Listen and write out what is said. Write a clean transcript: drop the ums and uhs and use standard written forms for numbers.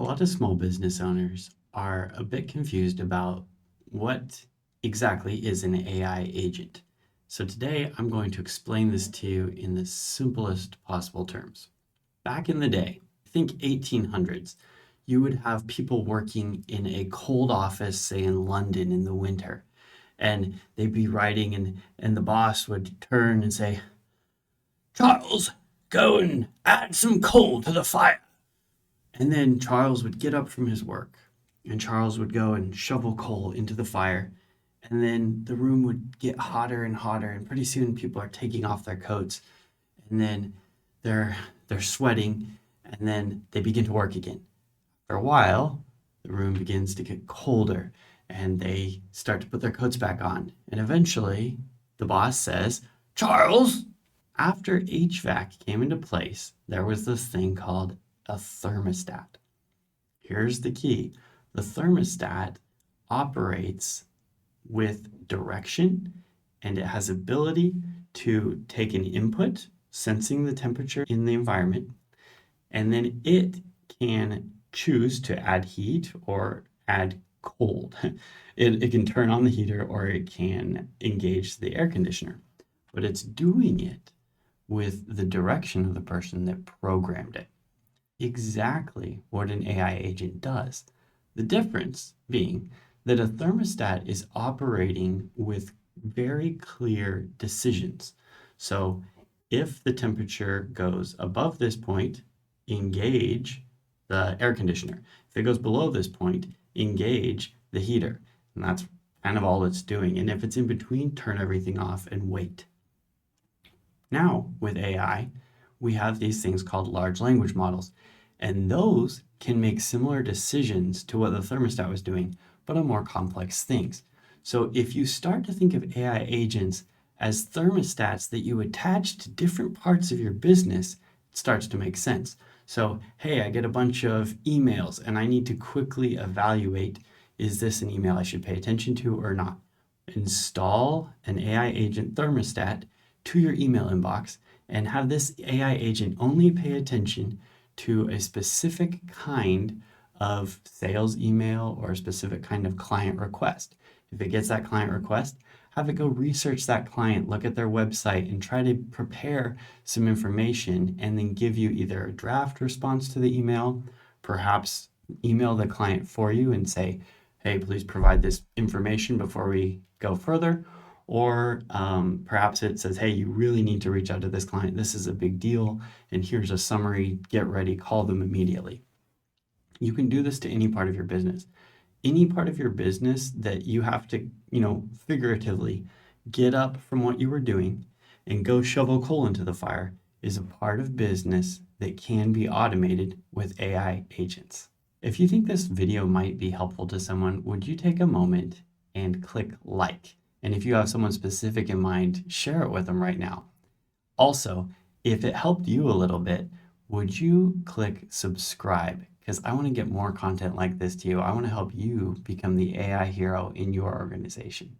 lot of small business owners are a bit confused about what exactly is an AI agent. So today I'm going to explain this to you in the simplest possible terms. Back in the day, think 1800s, you would have people working in a cold office, say in London in the winter, and they'd be writing and the boss would turn and say, "Charles, go and add some coal to the fire." And then Charles would get up from his work and Charles would go and shovel coal into the fire. And then the room would get hotter and hotter. And pretty soon people are taking off their coats and then they're sweating and then they begin to work again. For a while, the room begins to get colder and they start to put their coats back on. And eventually the boss says, "Charles." After HVAC came into place, there was this thing called a thermostat. Here's the key. The thermostat operates with direction and it has ability to take an input, sensing the temperature in the environment, and then it can choose to add heat or add cold. It can turn on the heater or it can engage the air conditioner, but it's doing it with the direction of the person that programmed it. Exactly what an AI agent does. The difference being that a thermostat is operating with very clear decisions. So if the temperature goes above this point, engage the air conditioner. If it goes below this point, engage the heater. And that's kind of all it's doing. And if it's in between, turn everything off and wait. Now, with AI, we have these things called large language models, and those can make similar decisions to what the thermostat was doing, but on more complex things. So if you start to think of AI agents as thermostats that you attach to different parts of your business, it starts to make sense. So, hey, I get a bunch of emails and I need to quickly evaluate, is this an email I should pay attention to or not? Install an AI agent thermostat to your email inbox and have this AI agent only pay attention to a specific kind of sales email or a specific kind of client request. If it gets that client request, have it go research that client, look at their website, and try to prepare some information and then give you either a draft response to the email, perhaps email the client for you and say, "Hey, please provide this information before we go further." Or perhaps it says, "Hey, you really need to reach out to this client. This is a big deal. And here's a summary. Get ready. Call them immediately." You can do this to any part of your business. Any part of your business that you have to, figuratively get up from what you were doing and go shovel coal into the fire is a part of business that can be automated with AI agents. If you think this video might be helpful to someone, would you take a moment and click like? And if you have someone specific in mind, share it with them right now. Also, if it helped you a little bit, would you click subscribe? Because I want to get more content like this to you. I want to help you become the AI hero in your organization.